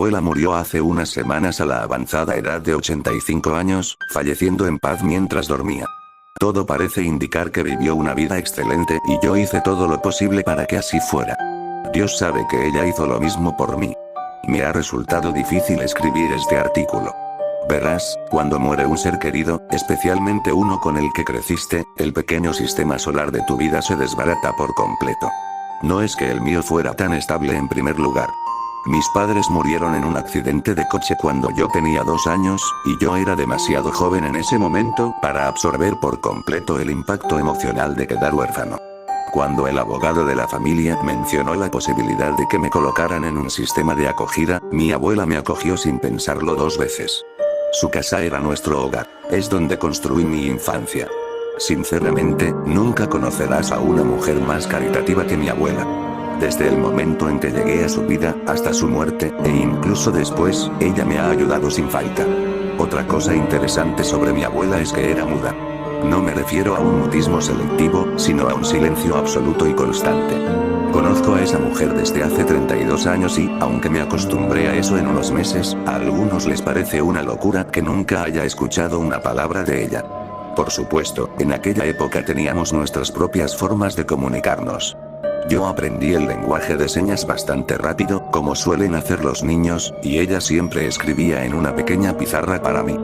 abuela murió hace unas semanas a la avanzada edad de 85 años, falleciendo en paz mientras dormía. Todo parece indicar que vivió una vida excelente y yo hice todo lo posible para que así fuera. Dios sabe que ella hizo lo mismo por mí. Me ha resultado difícil escribir este artículo. Verás, cuando muere un ser querido, especialmente uno con el que creciste, el pequeño sistema solar de tu vida se desbarata por completo. No es que el mío fuera tan estable en primer lugar. Mis padres murieron en un accidente de coche cuando yo tenía 2 años, y yo era demasiado joven en ese momento para absorber por completo el impacto emocional de quedar huérfano. Cuando el abogado de la familia mencionó la posibilidad de que me colocaran en un sistema de acogida, mi abuela me acogió sin pensarlo 2 veces. Su casa era nuestro hogar, es donde construí mi infancia. Sinceramente, nunca conocerás a una mujer más caritativa que mi abuela. Desde el momento en que llegué a su vida, hasta su muerte, e incluso después, ella me ha ayudado sin falta. Otra cosa interesante sobre mi abuela es que era muda. No me refiero a un mutismo selectivo, sino a un silencio absoluto y constante. Conozco a esa mujer desde hace 32 años y, aunque me acostumbré a eso en unos meses, a algunos les parece una locura que nunca haya escuchado una palabra de ella. Por supuesto, en aquella época teníamos nuestras propias formas de comunicarnos. Yo aprendí el lenguaje de señas bastante rápido, como suelen hacer los niños, y ella siempre escribía en una pequeña pizarra para mí.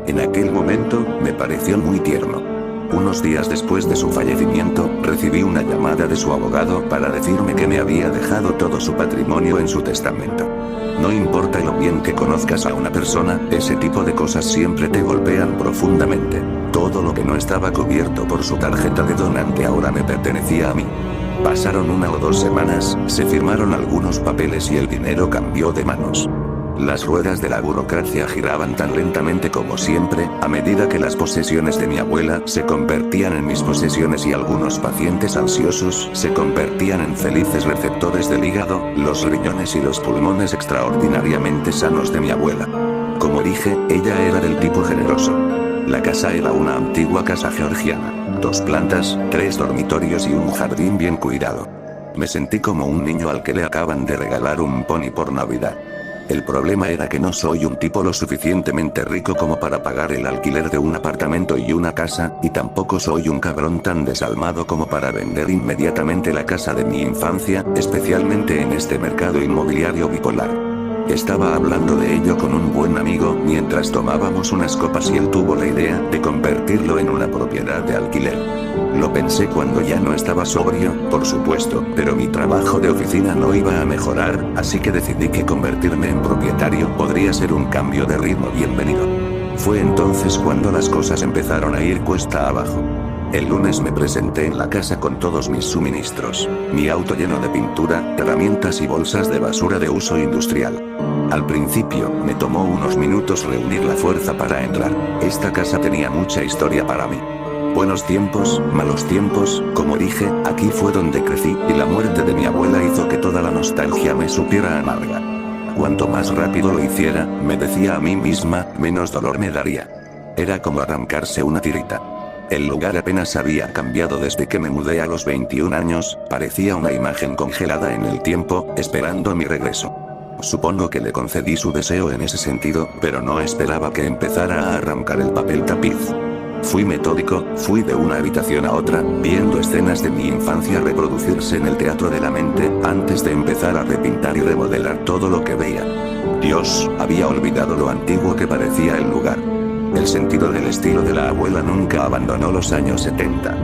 En aquel momento, me pareció muy tierno. Unos días después de su fallecimiento, recibí una llamada de su abogado para decirme que me había dejado todo su patrimonio en su testamento. No importa lo bien que conozcas a una persona, ese tipo de cosas siempre te golpean profundamente. Todo lo que no estaba cubierto por su tarjeta de donante ahora me pertenecía a mí. Pasaron 1 o 2 semanas, se firmaron algunos papeles y el dinero cambió de manos. Las ruedas de la burocracia giraban tan lentamente como siempre, a medida que las posesiones de mi abuela se convertían en mis posesiones y algunos pacientes ansiosos se convertían en felices receptores del hígado, los riñones y los pulmones extraordinariamente sanos de mi abuela. Como dije, ella era del tipo generoso. La casa era una antigua casa georgiana. 2 plantas, 3 dormitorios y un jardín bien cuidado. Me sentí como un niño al que le acaban de regalar un pony por Navidad. El problema era que no soy un tipo lo suficientemente rico como para pagar el alquiler de un apartamento y una casa, y tampoco soy un cabrón tan desalmado como para vender inmediatamente la casa de mi infancia, especialmente en este mercado inmobiliario bipolar. Estaba hablando de ello con un buen amigo mientras tomábamos unas copas y él tuvo la idea de convertirlo en una propiedad de alquiler. Lo pensé cuando ya no estaba sobrio, por supuesto, pero mi trabajo de oficina no iba a mejorar, así que decidí que convertirme en propietario podría ser un cambio de ritmo bienvenido. Fue entonces cuando las cosas empezaron a ir cuesta abajo. El lunes me presenté en la casa con todos mis suministros, mi auto lleno de pintura, herramientas y bolsas de basura de uso industrial. Al principio, me tomó unos minutos reunir la fuerza para entrar. Esta casa tenía mucha historia para mí. Buenos tiempos, malos tiempos, como dije, aquí fue donde crecí, y la muerte de mi abuela hizo que toda la nostalgia me supiera amarga. Cuanto más rápido lo hiciera, me decía a mí misma, menos dolor me daría. Era como arrancarse una tirita. El lugar apenas había cambiado desde que me mudé a los 21 años, parecía una imagen congelada en el tiempo, esperando mi regreso. Supongo que le concedí su deseo en ese sentido, pero no esperaba que empezara a arrancar el papel tapiz. Fui metódico, fui de una habitación a otra, viendo escenas de mi infancia reproducirse en el teatro de la mente, antes de empezar a repintar y remodelar todo lo que veía. Dios, había olvidado lo antiguo que parecía el lugar. El sentido del estilo de la abuela nunca abandonó los años 70.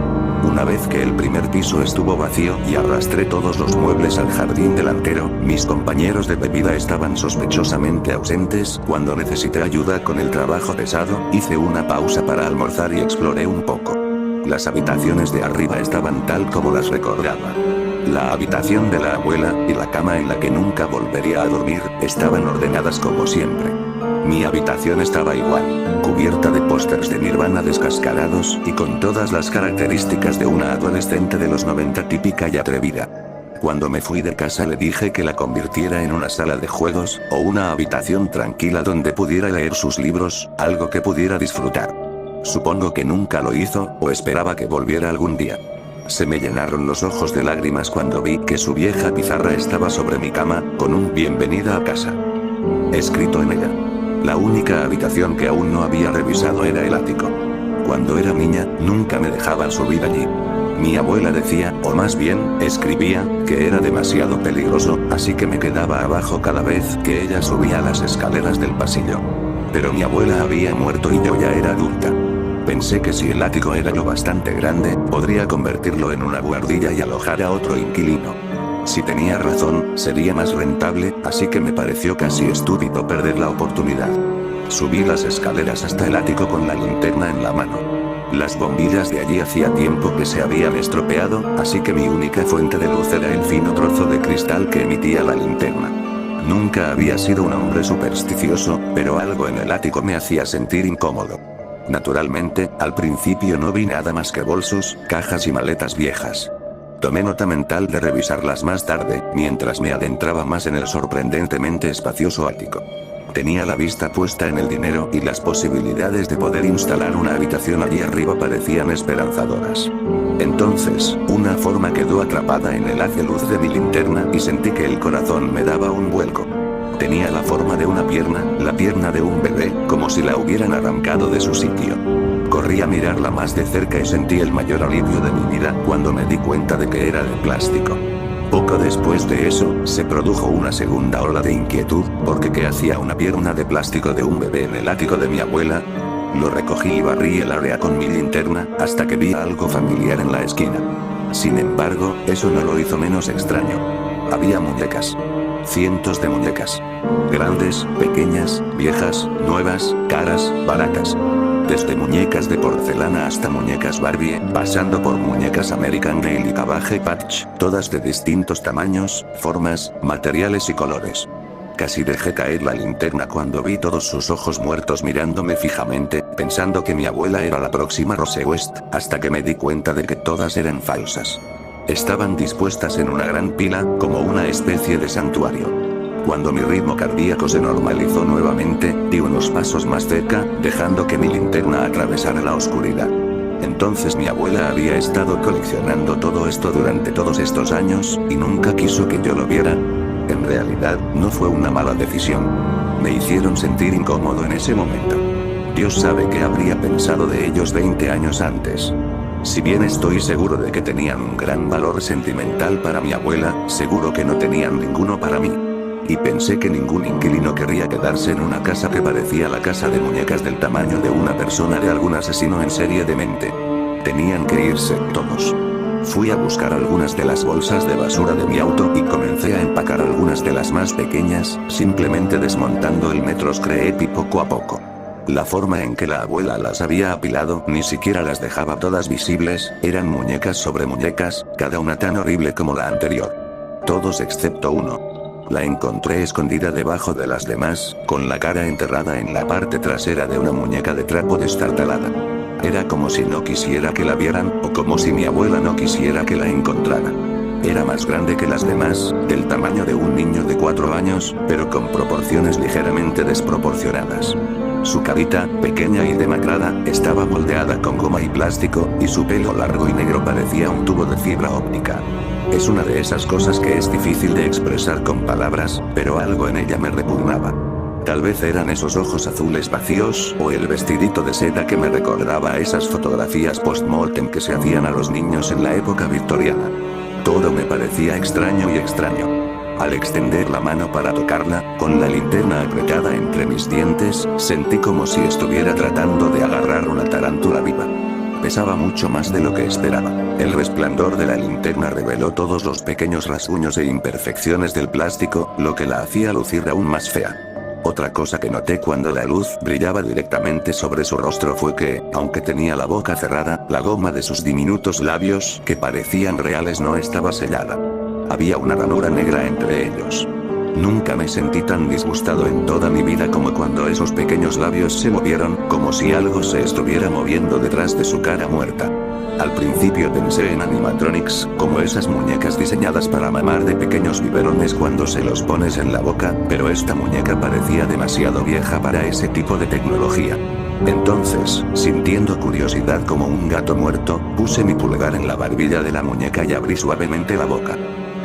Una vez que el primer piso estuvo vacío y arrastré todos los muebles al jardín delantero, mis compañeros de bebida estaban sospechosamente ausentes. Cuando necesité ayuda con el trabajo pesado, hice una pausa para almorzar y exploré un poco. Las habitaciones de arriba estaban tal como las recordaba. La habitación de la abuela, y la cama en la que nunca volvería a dormir, estaban ordenadas como siempre. Mi habitación estaba igual, cubierta de pósters de Nirvana descascarados y con todas las características de una adolescente de los 90 típica y atrevida. Cuando me fui de casa le dije que la convirtiera en una sala de juegos, o una habitación tranquila donde pudiera leer sus libros, algo que pudiera disfrutar. Supongo que nunca lo hizo, o esperaba que volviera algún día. Se me llenaron los ojos de lágrimas cuando vi que su vieja pizarra estaba sobre mi cama, con un bienvenida a casa. escrito en ella. La única habitación que aún no había revisado era el ático. Cuando era niña, nunca me dejaban subir allí. Mi abuela decía, o más bien, escribía, que era demasiado peligroso, así que me quedaba abajo cada vez que ella subía las escaleras del pasillo. Pero mi abuela había muerto y yo ya era adulta. Pensé que si el ático era lo bastante grande, podría convertirlo en una guardilla y alojar a otro inquilino. Si tenía razón, sería más rentable, así que me pareció casi estúpido perder la oportunidad. Subí las escaleras hasta el ático con la linterna en la mano. Las bombillas de allí hacía tiempo que se habían estropeado, así que mi única fuente de luz era el fino trozo de cristal que emitía la linterna. Nunca había sido un hombre supersticioso, pero algo en el ático me hacía sentir incómodo. Naturalmente, al principio no vi nada más que bolsos, cajas y maletas viejas. Tomé nota mental de revisarlas más tarde, mientras me adentraba más en el sorprendentemente espacioso ático. Tenía la vista puesta en el dinero y las posibilidades de poder instalar una habitación allí arriba parecían esperanzadoras. Entonces, una forma quedó atrapada en el haz de luz de mi linterna y sentí que el corazón me daba un vuelco. Tenía la forma de una pierna, la pierna de un bebé, como si la hubieran arrancado de su sitio. Corrí a mirarla más de cerca y sentí el mayor alivio de mi vida cuando me di cuenta de que era de plástico. Poco después de eso, se produjo una segunda ola de inquietud, porque ¿qué hacía una pierna de plástico de un bebé en el ático de mi abuela? Lo recogí y barrí el área con mi linterna, hasta que vi algo familiar en la esquina. Sin embargo, eso no lo hizo menos extraño. Había muñecas. Cientos de muñecas. Grandes, pequeñas, viejas, nuevas, caras, baratas. Desde muñecas de porcelana hasta muñecas Barbie, pasando por muñecas American Girl y Cabbage Patch, todas de distintos tamaños, formas, materiales y colores. Casi dejé caer la linterna cuando vi todos sus ojos muertos mirándome fijamente, pensando que mi abuela era la próxima Rose West, hasta que me di cuenta de que todas eran falsas. Estaban dispuestas en una gran pila, como una especie de santuario. Cuando mi ritmo cardíaco se normalizó nuevamente, di unos pasos más cerca, dejando que mi linterna atravesara la oscuridad. Entonces mi abuela había estado coleccionando todo esto durante todos estos años, y nunca quiso que yo lo viera. En realidad, no fue una mala decisión. Me hicieron sentir incómodo en ese momento. Dios sabe qué habría pensado de ellos 20 años antes. Si bien estoy seguro de que tenían un gran valor sentimental para mi abuela, seguro que no tenían ninguno para mí. Y pensé que ningún inquilino querría quedarse en una casa que parecía la casa de muñecas del tamaño de una persona de algún asesino en serie demente. Tenían que irse todos. Fui a buscar algunas de las bolsas de basura de mi auto y comencé a empacar algunas de las más pequeñas, simplemente desmontando el metro scrap poco a poco. La forma en que la abuela las había apilado ni siquiera las dejaba todas visibles, eran muñecas sobre muñecas, cada una tan horrible como la anterior. Todos excepto uno. La encontré escondida debajo de las demás, con la cara enterrada en la parte trasera de una muñeca de trapo destartalada. Era como si no quisiera que la vieran, o como si mi abuela no quisiera que la encontrara. Era más grande que las demás, del tamaño de un niño de 4 años, pero con proporciones ligeramente desproporcionadas. Su carita, pequeña y demacrada, estaba moldeada con goma y plástico, y su pelo largo y negro parecía un tubo de fibra óptica. Es una de esas cosas que es difícil de expresar con palabras, pero algo en ella me repugnaba. Tal vez eran esos ojos azules vacíos, o el vestidito de seda que me recordaba a esas fotografías post-mortem que se hacían a los niños en la época victoriana. Todo me parecía extraño y extraño. Al extender la mano para tocarla, con la linterna apretada entre mis dientes, sentí como si estuviera tratando de agarrar una tarántula viva. Pesaba mucho más de lo que esperaba. El resplandor de la linterna reveló todos los pequeños rasguños e imperfecciones del plástico, lo que la hacía lucir aún más fea. Otra cosa que noté cuando la luz brillaba directamente sobre su rostro fue que, aunque tenía la boca cerrada, la goma de sus diminutos labios, que parecían reales, no estaba sellada. Había una ranura negra entre ellos. Nunca me sentí tan disgustado en toda mi vida como cuando esos pequeños labios se movieron, como si algo se estuviera moviendo detrás de su cara muerta. Al principio pensé en animatronics, como esas muñecas diseñadas para mamar de pequeños biberones cuando se los pones en la boca, pero esta muñeca parecía demasiado vieja para ese tipo de tecnología. Entonces, sintiendo curiosidad como un gato muerto, puse mi pulgar en la barbilla de la muñeca y abrí suavemente la boca.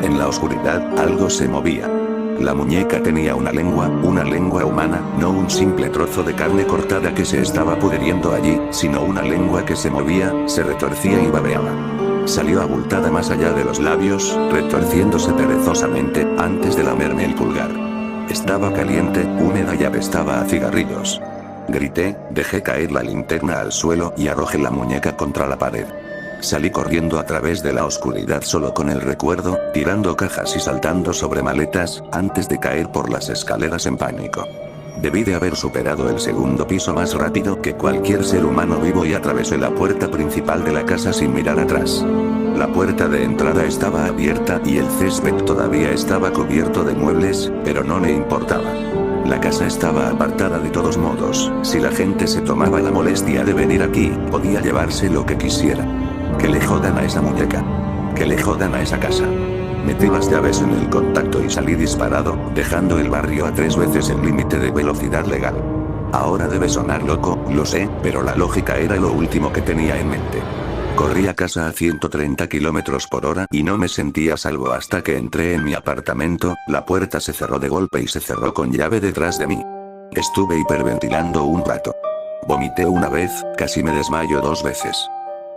En la oscuridad, algo se movía. La muñeca tenía una lengua humana, no un simple trozo de carne cortada que se estaba pudriendo allí, sino una lengua que se movía, se retorcía y babeaba. Salió abultada más allá de los labios, retorciéndose perezosamente, antes de lamerme el pulgar. Estaba caliente, húmeda y apestaba a cigarrillos. Grité, dejé caer la linterna al suelo y arrojé la muñeca contra la pared. Salí corriendo a través de la oscuridad solo con el recuerdo, tirando cajas y saltando sobre maletas, antes de caer por las escaleras en pánico. Debí de haber superado el segundo piso más rápido que cualquier ser humano vivo y atravesé la puerta principal de la casa sin mirar atrás. La puerta de entrada estaba abierta y el césped todavía estaba cubierto de muebles, pero no me importaba. La casa estaba apartada de todos modos, si la gente se tomaba la molestia de venir aquí, podía llevarse lo que quisiera. Que le jodan a esa muñeca. Que le jodan a esa casa. Metí las llaves en el contacto y salí disparado, dejando el barrio a 3 veces el límite de velocidad legal. Ahora debe sonar loco, lo sé, pero la lógica era lo último que tenía en mente. Corrí a casa a 130 km/h y no me sentía a salvo hasta que entré en mi apartamento, la puerta se cerró de golpe y se cerró con llave detrás de mí. Estuve hiperventilando un rato. Vomité una vez, casi me desmayo 2 veces.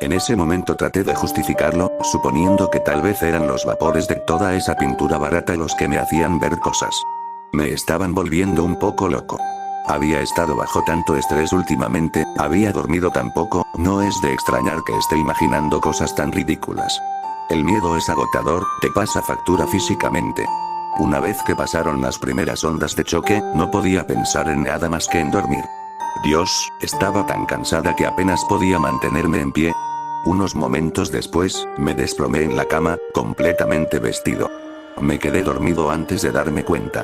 En ese momento traté de justificarlo, suponiendo que tal vez eran los vapores de toda esa pintura barata los que me hacían ver cosas. Me estaban volviendo un poco loco. Había estado bajo tanto estrés últimamente, había dormido tan poco, no es de extrañar que esté imaginando cosas tan ridículas. El miedo es agotador, te pasa factura físicamente. Una vez que pasaron las primeras ondas de choque, no podía pensar en nada más que en dormir. Dios, estaba tan cansada que apenas podía mantenerme en pie. Unos momentos después, me desplomé en la cama, completamente vestido. Me quedé dormido antes de darme cuenta.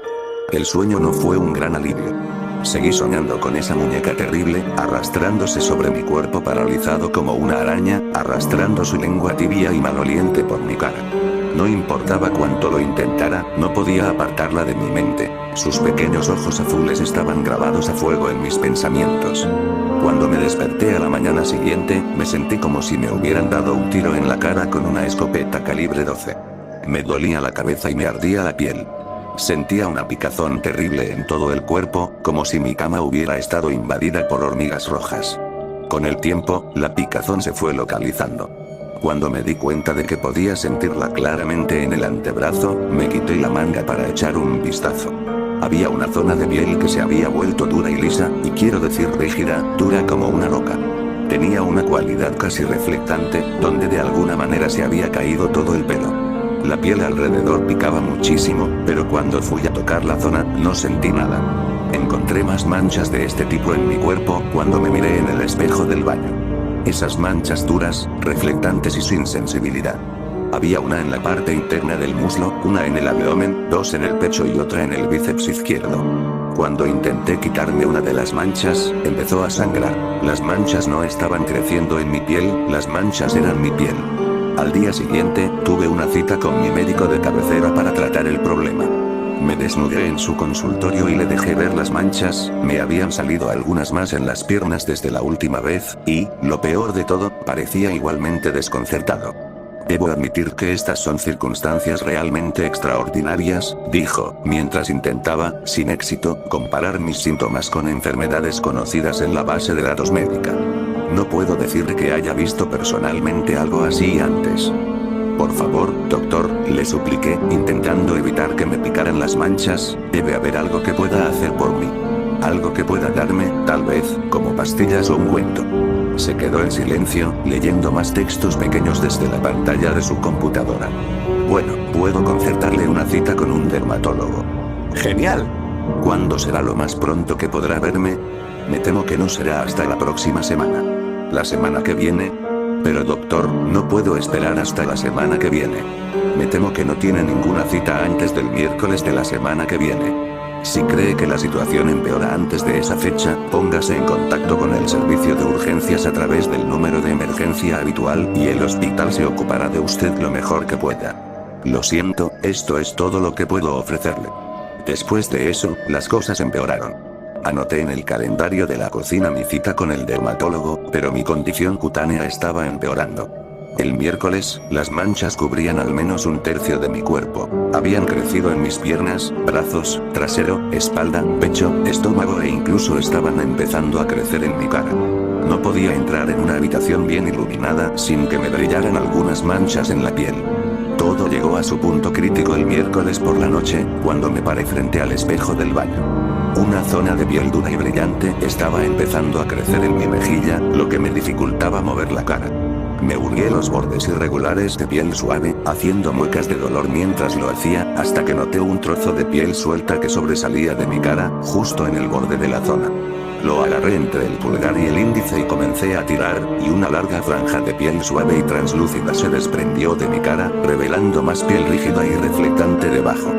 El sueño no fue un gran alivio. Seguí soñando con esa muñeca terrible, arrastrándose sobre mi cuerpo paralizado como una araña, arrastrando su lengua tibia y maloliente por mi cara. No importaba cuánto lo intentara, no podía apartarla de mi mente. Sus pequeños ojos azules estaban grabados a fuego en mis pensamientos. Cuando me desperté a la mañana siguiente, me sentí como si me hubieran dado un tiro en la cara con una escopeta calibre 12. Me dolía la cabeza y me ardía la piel. Sentía una picazón terrible en todo el cuerpo, como si mi cama hubiera estado invadida por hormigas rojas. Con el tiempo, la picazón se fue localizando. Cuando me di cuenta de que podía sentirla claramente en el antebrazo, me quité la manga para echar un vistazo. Había una zona de piel que se había vuelto dura y lisa, y quiero decir rígida, dura como una roca. Tenía una cualidad casi reflectante, donde de alguna manera se había caído todo el pelo. La piel alrededor picaba muchísimo, pero cuando fui a tocar la zona, no sentí nada. Encontré más manchas de este tipo en mi cuerpo cuando me miré en el espejo del baño. Esas manchas duras, reflectantes y sin sensibilidad. Había una en la parte interna del muslo, una en el abdomen, 2 en el pecho y otra en el bíceps izquierdo. Cuando intenté quitarme una de las manchas, empezó a sangrar. Las manchas no estaban creciendo en mi piel, las manchas eran mi piel. Al día siguiente, tuve una cita con mi médico de cabecera para tratar el problema. Me desnudé en su consultorio y le dejé ver las manchas, me habían salido algunas más en las piernas desde la última vez, y, lo peor de todo, parecía igualmente desconcertado. Debo admitir que estas son circunstancias realmente extraordinarias, dijo, mientras intentaba, sin éxito, comparar mis síntomas con enfermedades conocidas en la base de datos médica. No puedo decir que haya visto personalmente algo así antes. Por favor, doctor, le supliqué, intentando evitar que me picaran las manchas, debe haber algo que pueda hacer por mí. Algo que pueda darme, tal vez, como pastillas o ungüento. Se quedó en silencio, leyendo más textos pequeños desde la pantalla de su computadora. Bueno, puedo concertarle una cita con un dermatólogo. ¡Genial! ¿Cuándo será lo más pronto que podrá verme? Me temo que no será hasta la próxima semana. ¿La semana que viene? Pero doctor, no puedo esperar hasta la semana que viene. Me temo que no tiene ninguna cita antes del miércoles de la semana que viene. Si cree que la situación empeora antes de esa fecha, póngase en contacto con el servicio de urgencias a través del número de emergencia habitual y el hospital se ocupará de usted lo mejor que pueda. Lo siento, esto es todo lo que puedo ofrecerle. Después de eso, las cosas empeoraron. Anoté en el calendario de la cocina mi cita con el dermatólogo, pero mi condición cutánea estaba empeorando. El miércoles, las manchas cubrían al menos un tercio de mi cuerpo. Habían crecido en mis piernas, brazos, trasero, espalda, pecho, estómago e incluso estaban empezando a crecer en mi cara. No podía entrar en una habitación bien iluminada sin que me brillaran algunas manchas en la piel. Todo llegó a su punto crítico el miércoles por la noche, cuando me paré frente al espejo del baño. Una zona de piel dura y brillante estaba empezando a crecer en mi mejilla, lo que me dificultaba mover la cara. Me hurgué los bordes irregulares de piel suave, haciendo muecas de dolor mientras lo hacía, hasta que noté un trozo de piel suelta que sobresalía de mi cara, justo en el borde de la zona. Lo agarré entre el pulgar y el índice y comencé a tirar, y una larga franja de piel suave y translúcida se desprendió de mi cara, revelando más piel rígida y reflectante debajo.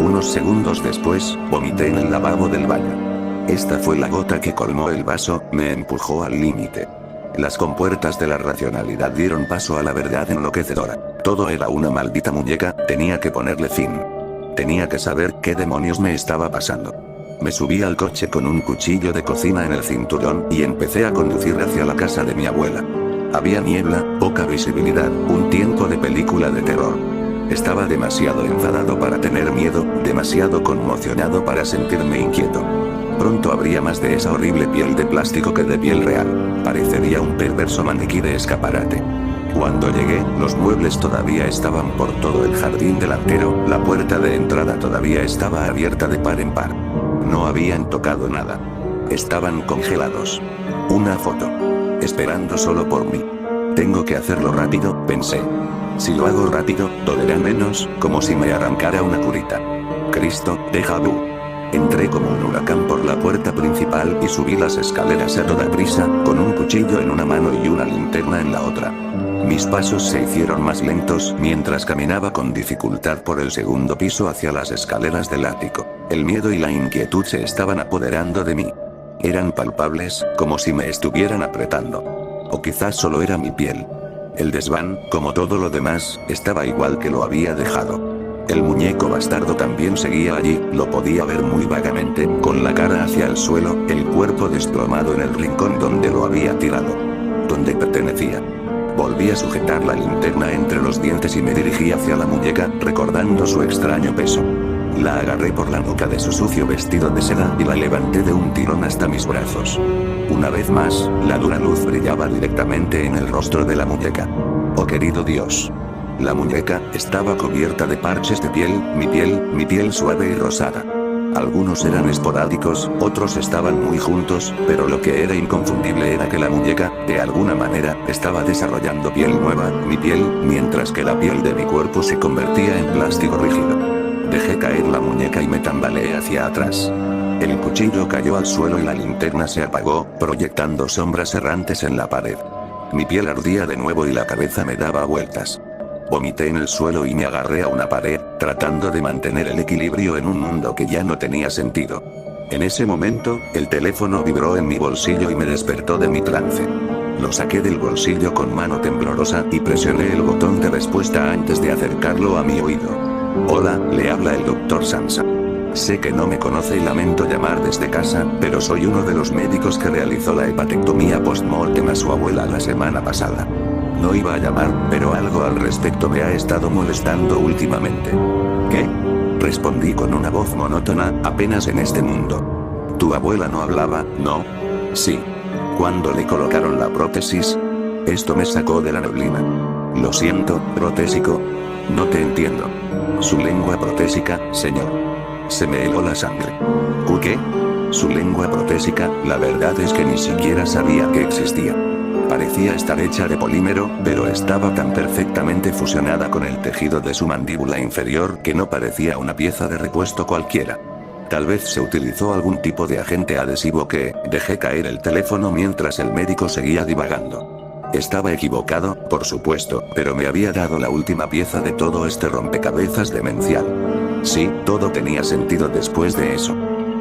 Unos segundos después, vomité en el lavabo del baño. Esta fue la gota que colmó el vaso, me empujó al límite. Las compuertas de la racionalidad dieron paso a la verdad enloquecedora. Todo era una maldita muñeca, tenía que ponerle fin. Tenía que saber qué demonios me estaba pasando. Me subí al coche con un cuchillo de cocina en el cinturón y empecé a conducir hacia la casa de mi abuela. Había niebla, poca visibilidad, un tiempo de película de terror. Estaba demasiado enfadado para tener miedo, demasiado conmocionado para sentirme inquieto. Pronto habría más de esa horrible piel de plástico que de piel real. Parecería un perverso maniquí de escaparate. Cuando llegué, los muebles todavía estaban por todo el jardín delantero, la puerta de entrada todavía estaba abierta de par en par. No habían tocado nada. Estaban congelados. Una foto. Esperando solo por mí. Tengo que hacerlo rápido, pensé. Si lo hago rápido, dolerá menos, como si me arrancara una curita. Cristo, déjà vu. Entré como un huracán por la puerta principal y subí las escaleras a toda prisa, con un cuchillo en una mano y una linterna en la otra. Mis pasos se hicieron más lentos mientras caminaba con dificultad por el segundo piso hacia las escaleras del ático. El miedo y la inquietud se estaban apoderando de mí. Eran palpables, como si me estuvieran apretando. O quizás solo era mi piel. El desván, como todo lo demás, estaba igual que lo había dejado. El muñeco bastardo también seguía allí, lo podía ver muy vagamente, con la cara hacia el suelo, el cuerpo desplomado en el rincón donde lo había tirado. Donde pertenecía. Volví a sujetar la linterna entre los dientes y me dirigí hacia la muñeca, recordando su extraño peso. La agarré por la nuca de su sucio vestido de seda y la levanté de un tirón hasta mis brazos. Una vez más, la dura luz brillaba directamente en el rostro de la muñeca. Oh querido Dios. La muñeca estaba cubierta de parches de piel, mi piel suave y rosada. Algunos eran esporádicos, otros estaban muy juntos, pero lo que era inconfundible era que la muñeca, de alguna manera, estaba desarrollando piel nueva, mi piel, mientras que la piel de mi cuerpo se convertía en plástico rígido. Dejé caer la muñeca y me tambaleé hacia atrás. El cuchillo cayó al suelo y la linterna se apagó, proyectando sombras errantes en la pared. Mi piel ardía de nuevo y la cabeza me daba vueltas. Vomité en el suelo y me agarré a una pared, tratando de mantener el equilibrio en un mundo que ya no tenía sentido. En ese momento, el teléfono vibró en mi bolsillo y me despertó de mi trance. Lo saqué del bolsillo con mano temblorosa y presioné el botón de respuesta antes de acercarlo a mi oído. Hola, le habla el Dr. Sansa. Sé que no me conoce y lamento llamar desde casa, pero soy uno de los médicos que realizó la hepatectomía post-mortem a su abuela la semana pasada. No iba a llamar, pero algo al respecto me ha estado molestando últimamente. ¿Qué? Respondí con una voz monótona, apenas en este mundo. ¿Tu abuela no hablaba, no? Sí. ¿Cuándo le colocaron la prótesis? Esto me sacó de la neblina. Lo siento, protésico. No te entiendo. Su lengua protésica, señor. Se me heló la sangre. ¿Qué? Su lengua protésica, la verdad es que ni siquiera sabía que existía. Parecía estar hecha de polímero, pero estaba tan perfectamente fusionada con el tejido de su mandíbula inferior que no parecía una pieza de repuesto cualquiera. Tal vez se utilizó algún tipo de agente adhesivo que, dejé caer el teléfono mientras el médico seguía divagando. Estaba equivocado, por supuesto, pero me había dado la última pieza de todo este rompecabezas demencial. Sí, todo tenía sentido después de eso.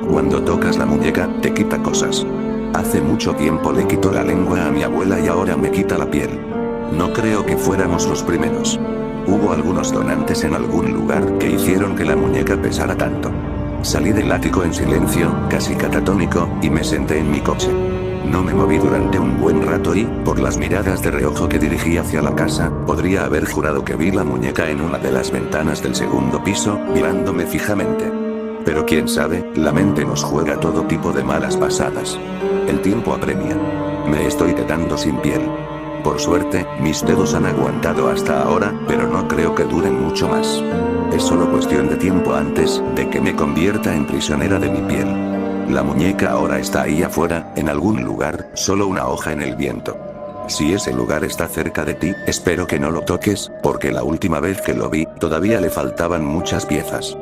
Cuando tocas la muñeca, te quita cosas. Hace mucho tiempo le quitó la lengua a mi abuela y ahora me quita la piel. No creo que fuéramos los primeros. Hubo algunos donantes en algún lugar que hicieron que la muñeca pesara tanto. Salí del ático en silencio, casi catatónico, y me senté en mi coche. No me moví durante un buen rato y, por las miradas de reojo que dirigí hacia la casa, podría haber jurado que vi la muñeca en una de las ventanas del segundo piso, mirándome fijamente. Pero quién sabe, la mente nos juega todo tipo de malas pasadas. El tiempo apremia. Me estoy quedando sin piel. Por suerte, mis dedos han aguantado hasta ahora, pero no creo que duren mucho más. Es solo cuestión de tiempo antes de que me convierta en prisionera de mi piel. La muñeca ahora está ahí afuera, en algún lugar, solo una hoja en el viento. Si ese lugar está cerca de ti, espero que no lo toques, porque la última vez que lo vi, todavía le faltaban muchas piezas.